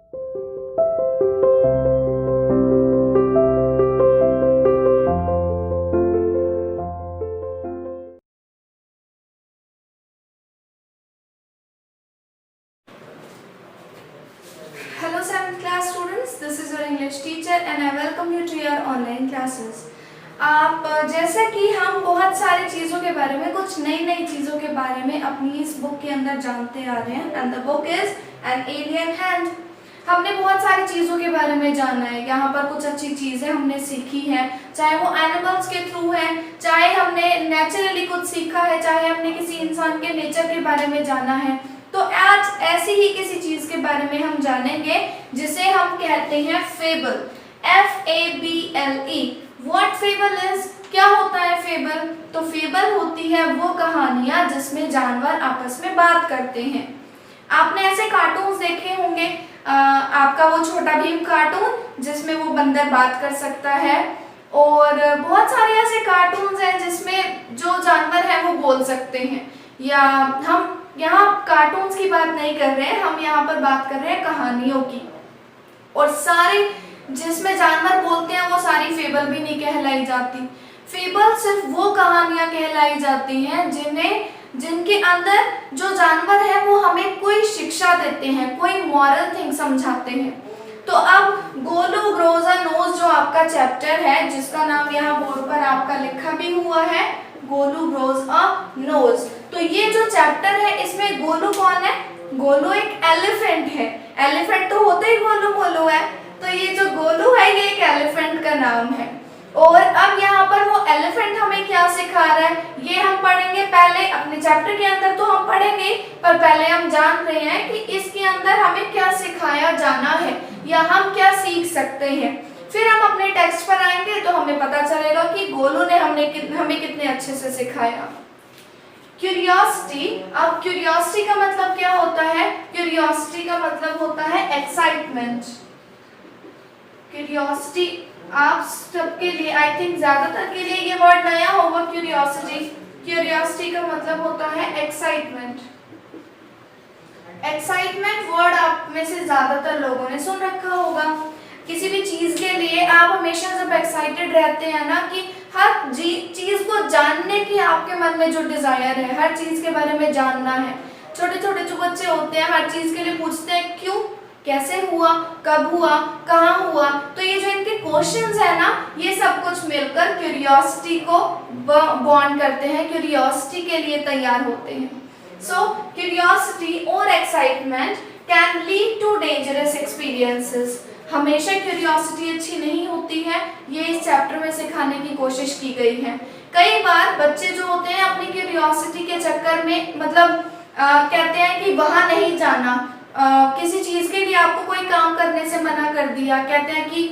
Hello 7th class students, this is your English teacher and I welcome you to your online classes. आप जैसा कि हम बहुत सारी चीज़ों के बारे में, कुछ नई नई चीज़ों के बारे में अपनी इस बुक के अंदर जानते आ रहे हैं and the book is an alien hand. हमने बहुत सारी चीज़ों के बारे में जाना है, यहाँ पर कुछ अच्छी चीज़ें हमने सीखी हैं, चाहे वो एनिमल्स के थ्रू है, चाहे हमने नेचुरली कुछ सीखा है, चाहे हमने किसी इंसान के नेचर के बारे में जाना है। तो आज ऐसी ही किसी चीज के बारे में हम जानेंगे जिसे हम कहते हैं fable, FABLE। What fable is, क्या होता है फेबल? तो फेबल होती है वो कहानियां जिसमें जानवर आपस में बात करते हैं। आपने ऐसे कार्टून्स देखे होंगे, आपका वो छोटा भीम कार्टून जिसमें वो बंदर बात कर सकता है, और बहुत सारे ऐसे कार्टून्स हैं जिसमें जो जानवर है वो बोल सकते हैं। या हम यहाँ कार्टून्स की बात नहीं कर रहे हैं, हम यहाँ पर बात कर रहे हैं कहानियों की। और सारे जिसमें जानवर बोलते हैं वो सारी फेबल भी नहीं कहलाई जाती। फेबल सिर्फ वो कहानियां कहलाई जाती हैं जिनके अंदर जो जानवर है वो हमें कोई शिक्षा देते हैं, कोई मॉरल थिंग समझाते हैं। तो अब गोलू ग्रोज अ नोज जो आपका चैप्टर है, जिसका नाम यहाँ बोर्ड पर आपका लिखा भी हुआ है, गोलू ग्रोज अ नोज। तो ये जो चैप्टर है इसमें गोलू कौन है? गोलू एक एलिफेंट है। एलिफेंट तो होते ही गोलू गोलू है, तो ये जो गोलू है ये एक एलिफेंट का नाम है। और अब यहाँ पर वो एलिफेंट हमें क्या सिखा रहा है ये हम पढ़ेंगे पहले। अपने चैप्टर के अंदर तो हम पढ़ेंगे, पर पहले हम जान रहे हैं कि इसके अंदर हमें क्या सिखाया जाना है या हम क्या सीख सकते हैं। फिर हम अपने टेक्स्ट पर आएंगे तो हमें पता चलेगा कि गोलू ने हमें कितने अच्छे से सिखाया। क्यूरियोसिटी। अब क्यूरियोसिटी का मतलब क्या होता है? क्यूरियोसिटी का मतलब होता है एक्साइटमेंट। क्यूरियोसिटी आप सबके लिए, आई थिंक ज्यादातर के लिए ये वर्ड नया होगा, क्यूरियोसिटी। क्यूरियोसिटी का मतलब होता है एक्साइटमेंट। एक्साइटमेंट वर्ड आप में से ज्यादातर लोगों ने सुन रखा होगा। किसी भी चीज के लिए आप हमेशा जब एक्साइटेड रहते हैं ना, कि हर चीज को जानने की आपके मन में जो डिजायर है, हर चीज के बारे में जानना है। छोटे छोटे जो बच्चे होते हैं हर चीज के लिए पूछते हैं क्यों, कैसे हुआ, कब हुआ, कहाँ हुआ। तो ये जो इनके क्वेश्चंस है ना, ये सब कुछ मिलकर क्यूरियोसिटी को बॉन्ड करते हैं, क्यूरियोसिटी के लिए तैयार होते हैं। सो क्यूरियोसिटी और excitement can lead to dangerous experiences. हमेशा क्यूरियोसिटी अच्छी नहीं होती है, ये इस चैप्टर में सिखाने की कोशिश की गई है। कई बार बच्चे जो होते हैं अपनी क्यूरियोसिटी के चक्कर में कहते हैं कि वहां नहीं जाना, किसी चीज के लिए आपको कोई काम करने से मना कर दिया, कहते हैं कि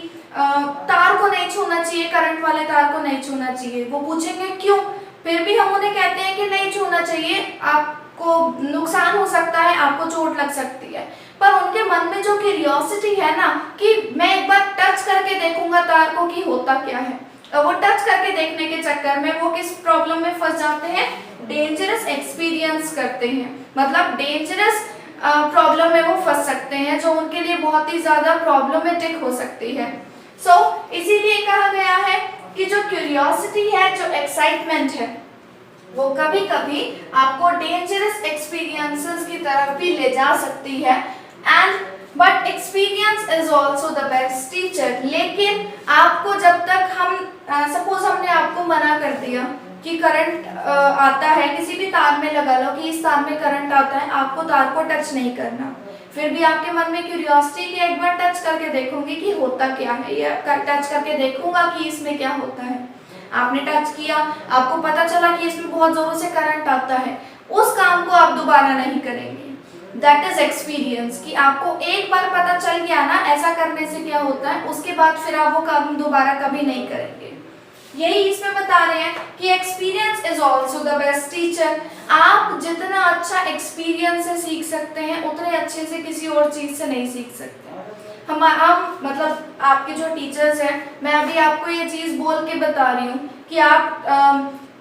तार को नहीं छूना चाहिए, करंट वाले तार को नहीं छूना चाहिए। वो पूछेंगे क्यों, फिर भी हम उन्हें कहते हैं कि नहीं छूना चाहिए, आपको नुकसान हो सकता है, आपको चोट लग सकती है। पर उनके मन में जो क्यूरियोसिटी है ना, कि मैं एक बार टच करके देखूंगा तार को कि होता क्या है, वो टच करके देखने के चक्कर में वो किस प्रॉब्लम में फंस जाते हैं? डेंजरस एक्सपीरियंस करते हैं, मतलब डेंजरस प्रॉब्लम में वो फंस सकते हैं, जो उनके लिए बहुत ही ज्यादा प्रॉब्लमेटिक हो सकती है। सो इसीलिए कहा गया है कि जो क्यूरियोसिटी है, जो एक्साइटमेंट है, वो कभी कभी आपको डेंजरस एक्सपीरियंसेस की तरफ भी ले जा सकती है। And but experience is also the best teacher. लेकिन आपको जब तक सपोज हमने आपको मना कर दिया कि करंट आता है, किसी भी तार में लगा लो कि इस तार में करंट आता है, आपको तार को टच नहीं करना, फिर भी आपके मन में क्यूरियोसिटी कि एक बार टच करके देखूंगी कि होता क्या है, या टच करके देखूंगा कि इसमें क्या होता है। आपने टच किया, आपको पता चला कि इसमें बहुत जोरों से करंट आता है, उस काम को आप दोबारा नहीं करेंगे। दैट इज एक्सपीरियंस, कि आपको एक बार पता चल गया ना ऐसा करने से क्या होता है, उसके बाद फिर आप वो काम दोबारा कभी नहीं करेंगे। यही इसमें बता रहे हैं कि experience is also the best teacher. आप जितना अच्छा एक्सपीरियंस से सीख सकते हैं, उतने अच्छे से किसी और चीज से नहीं सीख सकते। हम मतलब आपके जो टीचर्स हैं, मैं अभी आपको ये चीज बोल के बता रही हूँ कि आप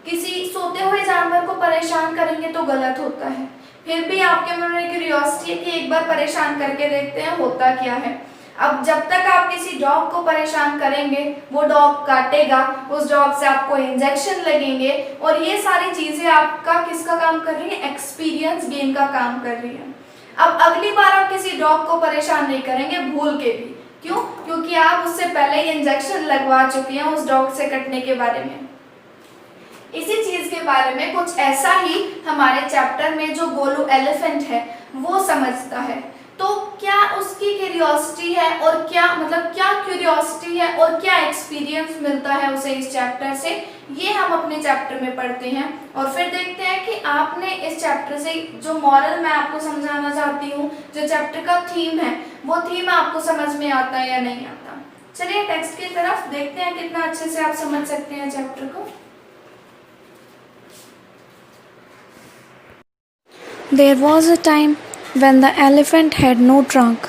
किसी सोते हुए जानवर को परेशान करेंगे तो गलत होता है। फिर भी आपके मन में क्यूरियोसिटी है कि एक बार परेशान करके देखते हैं होता क्या है। अब जब तक आप किसी डॉग को परेशान करेंगे वो डॉग काटेगा, उस डॉग से आपको इंजेक्शन लगेंगे, और ये सारी चीज़ें आपका किसका काम कर रही है, एक्सपीरियंस गेन का काम कर रही है। अब अगली बार आप किसी डॉग को परेशान नहीं करेंगे भूल के भी। क्यों? क्योंकि आप उससे पहले ही इंजेक्शन लगवा चुके हैं उस डॉग से कटने के बारे में। इसी चीज के बारे में कुछ ऐसा ही हमारे चैप्टर में जो गोलू एलिफेंट है वो समझता है। तो क्या उसकी क्यूरियोसिटी है और क्या क्या क्यूरियोसिटी है और क्या एक्सपीरियंस मिलता है उसे इस चैप्टर से, ये हम अपने चैप्टर में पढ़ते हैं। और फिर देखते हैं कि आपने इस चैप्टर से जो मॉरल मैं आपको समझाना चाहती हूँ, जो चैप्टर का थीम है, वो थीम आपको समझ में आता है या नहीं आता। चलिए टेक्स्ट की तरफ देखते हैं कितना अच्छे से आप समझ सकते हैं चैप्टर को। There was a time when the elephant had no trunk.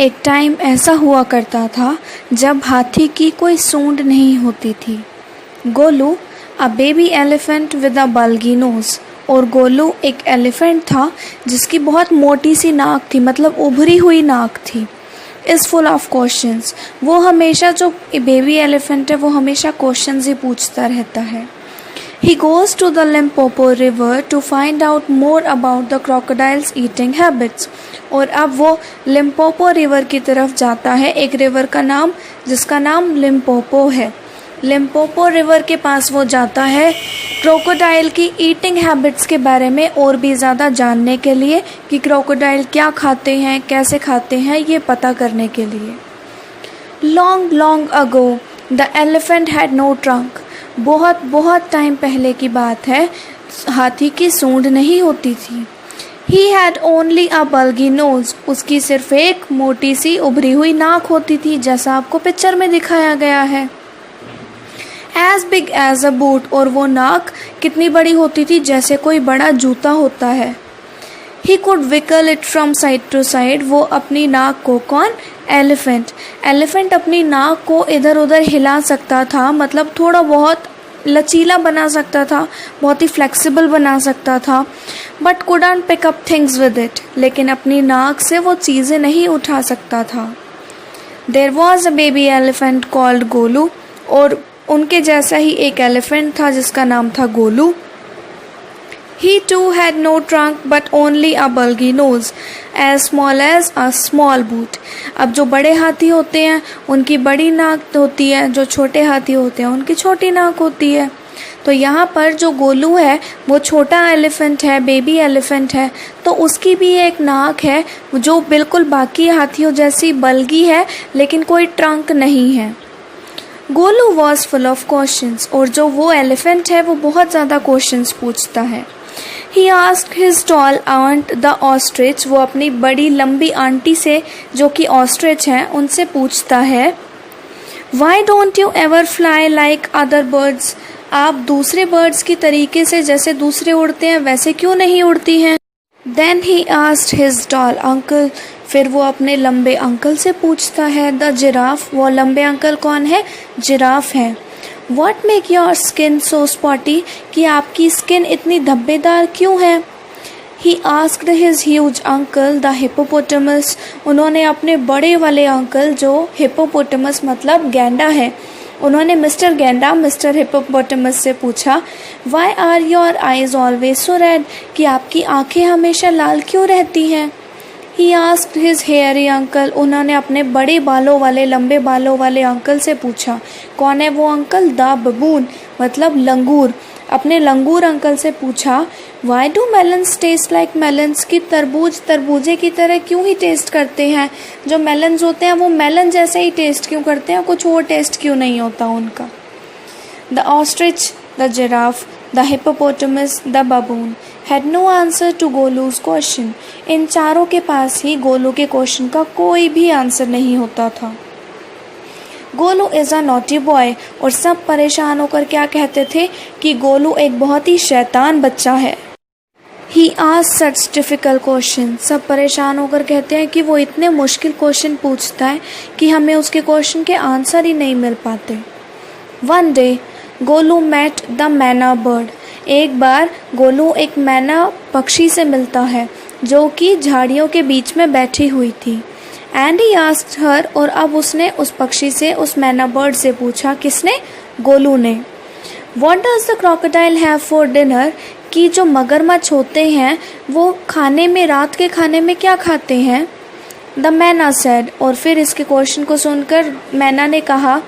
एक टाइम ऐसा हुआ करता था जब हाथी की कोई सूंड नहीं होती थी। Golu a baby elephant with a bulgy nose, और गोलू एक एलिफेंट था जिसकी बहुत मोटी सी नाक थी, मतलब उभरी हुई नाक थी। इज़ फुल ऑफ क्वेश्चंस, वो हमेशा, जो बेबी एलिफेंट है वो हमेशा क्वेश्चंस ही पूछता रहता है। He goes to the Limpopo River to find out more about the crocodiles' eating habits. और अब वो लिम्पोपो रिवर की तरफ जाता है, एक रिवर का नाम जिसका नाम लिम्पोपो है। लिम्पोपो रिवर के पास वो जाता है क्रोकोडाइल की ईटिंग हैबिट्स के बारे में और भी ज़्यादा जानने के लिए कि क्रोकोडाइल क्या खाते हैं, कैसे खाते हैं, ये पता करने के लिए। Long, long ago, the elephant had no trunk. बहुत बहुत टाइम पहले की बात है, हाथी की सूंड नहीं होती थी। He had only a bulgy nose. उसकी सिर्फ एक मोटी सी उभरी हुई नाक होती थी, जैसा आपको पिक्चर में दिखाया गया है। As big as a boot, और वो नाक कितनी बड़ी होती थी, जैसे कोई बड़ा जूता होता है। He could wiggle it from side to side. वो अपनी नाक को, कौन? एलिफेंट। एलिफेंट अपनी नाक को इधर उधर हिला सकता था, मतलब थोड़ा बहुत लचीला बना सकता था, बहुत ही फ्लेक्सिबल बना सकता था। But couldn't pick up things with it. लेकिन अपनी नाक से वो चीज़ें नहीं उठा सकता था। There was a baby elephant called Golu, और उनके जैसा ही एक एलिफेंट था जिसका नाम था Golu. He too had no trunk but only a bulgy nose, as small as a small boot. अब जो बड़े हाथी होते हैं उनकी बड़ी नाक होती है, जो छोटे हाथी होते हैं उनकी छोटी नाक होती है। तो यहाँ पर जो गोलू है वो छोटा एलिफेंट है, बेबी एलिफेंट है, तो उसकी भी एक नाक है जो बिल्कुल बाकी हाथियों जैसी बल्गी है, लेकिन कोई ट्रंक नहीं है। Golu was full of questions, और जो वो एलिफेंट है वो बहुत ज़्यादा क्वेश्चंस पूछता है। He asked his tall aunt the ostrich, वो अपनी बड़ी लंबी आंटी से जो कि ऑस्ट्रिच हैं उनसे पूछता है, Why don't you ever fly like other birds? आप दूसरे बर्ड्स की तरीके से जैसे दूसरे उड़ते हैं वैसे क्यों नहीं उड़ती हैं? Then he asked his tall uncle, फिर वो अपने लंबे अंकल से पूछता है, द जिराफ, वो लंबे अंकल कौन है? जिराफ है। What make your skin so spotty? कि आपकी स्किन इतनी धब्बेदार क्यों है? He asked his huge uncle, the hippopotamus. उन्होंने अपने बड़े वाले अंकल, जो hippopotamus मतलब गैंडा है, उन्होंने मिस्टर गैंडा, मिस्टर हिप्पोपोटामस से पूछा, Why are your eyes always so red? कि आपकी आंखें हमेशा लाल क्यों रहती हैं? He asked his hairy uncle. उन्होंने अपने बड़े बालों वाले, लंबे बालों वाले अंकल से पूछा। कौन है वो अंकल? द बबून मतलब लंगूर। अपने लंगूर अंकल से पूछा, Why do melons taste like melons? कि तरबूज तरबूजे की तरह क्यों ही टेस्ट करते हैं? जो मेलन्स होते हैं वो मेलन जैसे ही टेस्ट क्यों करते हैं, कुछ और टेस्ट क्यों नहीं होता उनका? The ostrich, the giraffe, the hippopotamus, the baboon had no answer to गोलू's question. इन चारों के पास ही गोलू के क्वेश्चन का कोई भी आंसर नहीं होता था। Golu is a naughty boy, और सब परेशान होकर क्या कहते थे कि गोलू एक बहुत ही शैतान बच्चा है। He asked such difficult questions. सब परेशान होकर कहते हैं कि वो इतने मुश्किल क्वेश्चन पूछता है कि हमें उसके क्वेश्चन के आंसर ही नहीं मिल पाते। One day, Golu met the मैना बर्ड. एक बार गोलू एक मैना पक्षी से मिलता है जो कि झाड़ियों के बीच में बैठी हुई थी। एंड ही आस्क्ड हर, और अब उसने उस पक्षी से, उस मैना बर्ड से पूछा। किसने? गोलू ने। What does the crocodile have for dinner? कि जो मगरमच्छ होते हैं वो खाने में, रात के खाने में क्या खाते हैं? The मैना said, और फिर इसके क्वेश्चन को सुनकर मैना ने कहा,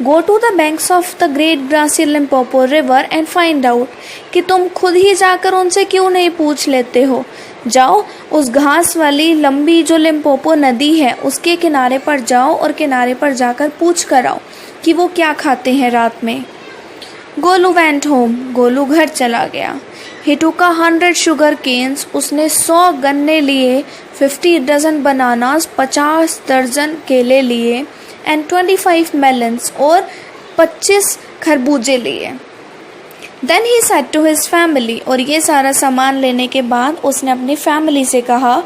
Go to the banks of the great grassy Limpopo river and find out, कि तुम खुद ही जाकर उनसे क्यों नहीं पूछ लेते हो। जाओ उस घास वाली लंबी जो लिम्पोपो नदी है उसके किनारे पर जाओ और किनारे पर जाकर पूछ कर आओ कि वो क्या खाते हैं रात में। गोलू वेंट होम, गोलू घर चला गया। He took 100 sugar canes, उसने 100 गन्ने लिए, 50 डजन बनानास, 50 दर्जन केले लिए, एंड 25 melons, और 25 खरबूजे लिए। Then he said to his family, और ये सारा सामान लेने के बाद उसने अपनी फैमिली से कहा,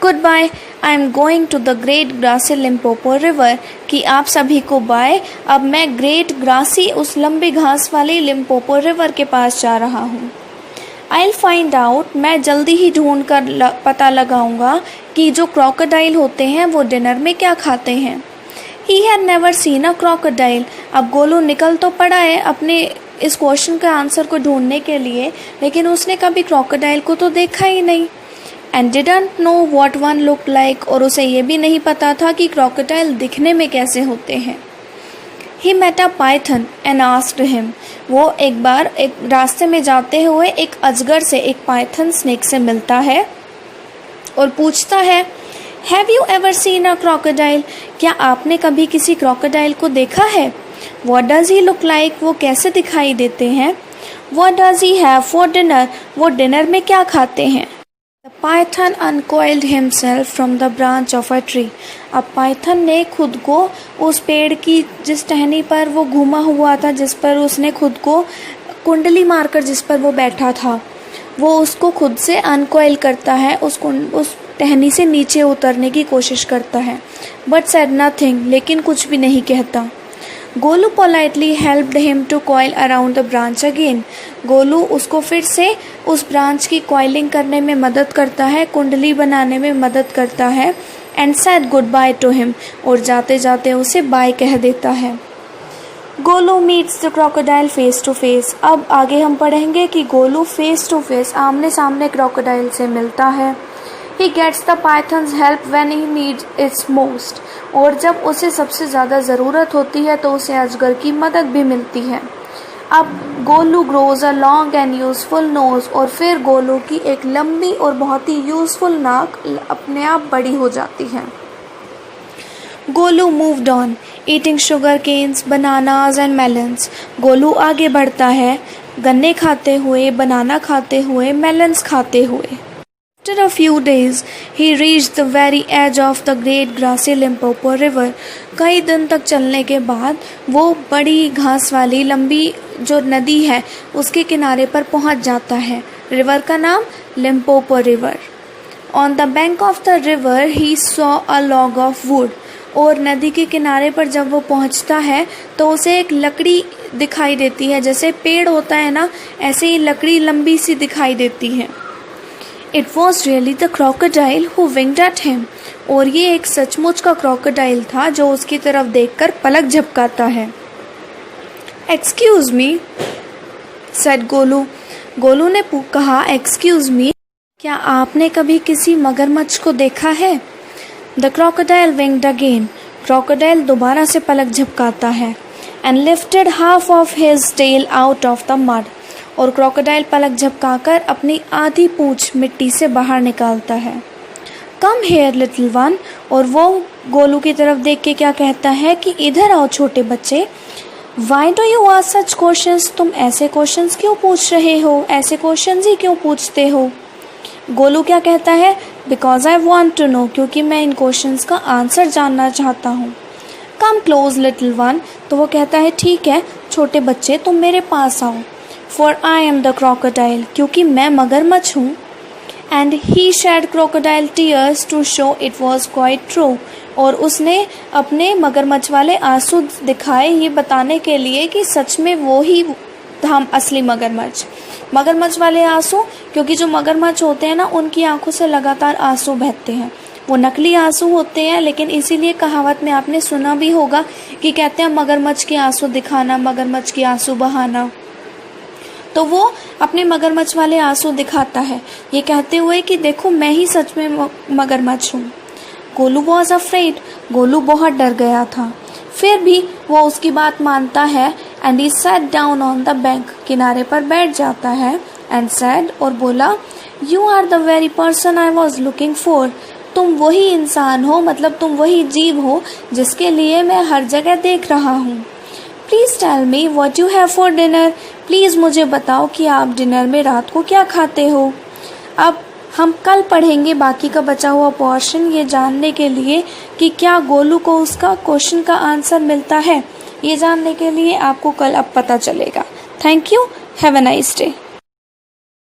Goodbye, I am going to the great grassy Limpopo river, कि आप सभी को बाय, अब मैं ग्रेट ग्रासी, उस लंबी घास वाली लिम्पोपो रिवर के पास जा रहा हूँ। I'll find out, मैं जल्दी ही ढूंढ कर पता लगाऊंगा कि जो क्रोकोडाइल होते हैं वो डिनर में क्या खाते हैं। He had never seen a crocodile, अब गोलू निकल तो पड़ा है अपने इस क्वेश्चन के आंसर को ढूंढने के लिए, लेकिन उसने कभी क्रोकोडाइल को तो देखा ही नहीं। And didn't know what one looked like, और उसे ये भी नहीं पता था कि क्रोकोडाइल दिखने में कैसे होते हैं। He met a python and asked him, वो एक बार एक रास्ते में जाते हुए एक अजगर से, एक पाइथन स्नेक से मिलता है और पूछता है, Have you ever seen a crocodile? क्या आपने कभी किसी क्रोकोडाइल को देखा है? What does he look like? वो कैसे दिखाई देते हैं? What does he have for dinner? वो डिनर में क्या खाते हैं? The python uncoiled himself from the branch of a tree. अब पाइथन ने खुद को उस पेड़ की जिस टहनी पर वो घूमा हुआ था, जिस पर उसने खुद को कुंडली मारकर जिस पर वो बैठा था, वो उसको खुद से अनकॉइल करता है, उस टहनी से नीचे उतरने की कोशिश करता है, बट सेड नथिंग, लेकिन कुछ भी नहीं कहता। Golu politely helped him to coil around the branch again. Golu उसको फिर से उस ब्रांच की कॉइलिंग करने में मदद करता है, कुंडली बनाने में मदद करता है, and said goodbye to him, और जाते जाते उसे बाय कह देता है। Golu meets the crocodile face to face. अब आगे हम पढ़ेंगे कि गोलू फेस टू फेस, आमने सामने क्रोकोडाइल से मिलता है। He gets the python's help when he needs it most, और जब उसे सबसे ज़्यादा ज़रूरत होती है तो उसे अजगर की मदद भी मिलती है। अब Golu grows a long and useful nose, और फिर गोलू की एक लंबी और बहुत ही यूज़फुल नाक अपने आप बड़ी हो जाती है। Golu moved on, eating sugar canes, bananas and melons. Golu आगे बढ़ता है, गन्ने खाते हुए, बनाना खाते हुए, मेलन्स खाते हुए। After a few days, he reached the very edge of the great grassy Limpopo river. कई दिन तक चलने के बाद वो बड़ी घास वाली लंबी जो नदी है उसके किनारे पर पहुंच जाता है। रिवर का नाम Limpopo river. On the bank of the river, he saw a log of wood. और नदी के किनारे पर जब वो पहुंचता है तो उसे एक लकड़ी दिखाई देती है, जैसे पेड़ होता है ना, ऐसे ही लकड़ी लंबी सी दिखाई देती है। It was really the crocodile who winked at him. और ये एक सचमुच का क्रोकोडाइल था जो उसकी तरफ देखकर पलक झपकाता है। Excuse me, said Golu. Golu ने कहा, Excuse me, क्या आपने कभी किसी मगरमच्छ को देखा है? The crocodile winked again. Crocodile दोबारा से पलक झपकाता है। And lifted half of his tail out of the mud. और क्रोकोडाइल पलक झपकाकर अपनी आधी पूंछ मिट्टी से बाहर निकालता है। कम हेयर लिटिल वन, और वो गोलू की तरफ देख के क्या कहता है कि इधर आओ छोटे बच्चे। Why do you ask such questions, तुम ऐसे क्वेश्चंस क्यों पूछ रहे हो, ऐसे क्वेश्चंस ही क्यों पूछते हो? गोलू क्या कहता है, because I want to know, क्योंकि मैं इन क्वेश्चंस का आंसर जानना चाहता हूँ। कम क्लोज लिटिल वन, तो वो कहता है ठीक है छोटे बच्चे तुम मेरे पास आओ। For I am the crocodile, क्योंकि मैं मगरमच्छ हूँ। And he shed crocodile tears to show it was quite true, और उसने अपने मगरमच्छ वाले आंसू दिखाए ये बताने के लिए कि सच में वो ही हम असली मगरमच्छ। मगरमच्छ वाले आंसू, क्योंकि जो मगरमच्छ होते हैं ना उनकी आंखों से लगातार आंसू बहते हैं, वो नकली आंसू होते हैं, लेकिन इसीलिए कहावत में आपने सुना भी होगा कि कहते हैं मगरमच्छ के आंसू दिखाना, मगरमच्छ के आंसू बहाना। तो वो अपने मगरमच्छ वाले आंसू दिखाता है, ये कहते हुए कि देखो मैं ही सच में मगरमच्छ हूँ। गोलू वॉज अफ्रेड, गोलू बहुत डर गया था, फिर भी वो उसकी बात मानता है and he sat down on the bank, किनारे पर बैठ जाता है एंड सैड, और बोला you are the very person I was looking for, तुम वही इंसान हो, मतलब तुम वही जीव हो जिसके लिए मैं हर जगह देख रहा हूँ। Please tell me what you have for dinner, please मुझे बताओ कि आप डिनर में रात को क्या खाते हो। अब हम कल पढ़ेंगे बाकी का बचा हुआ पोर्शन, ये जानने के लिए कि क्या गोलू को उसका क्वेश्चन का आंसर मिलता है। ये जानने के लिए आपको कल अब पता चलेगा। Thank you, have a nice day.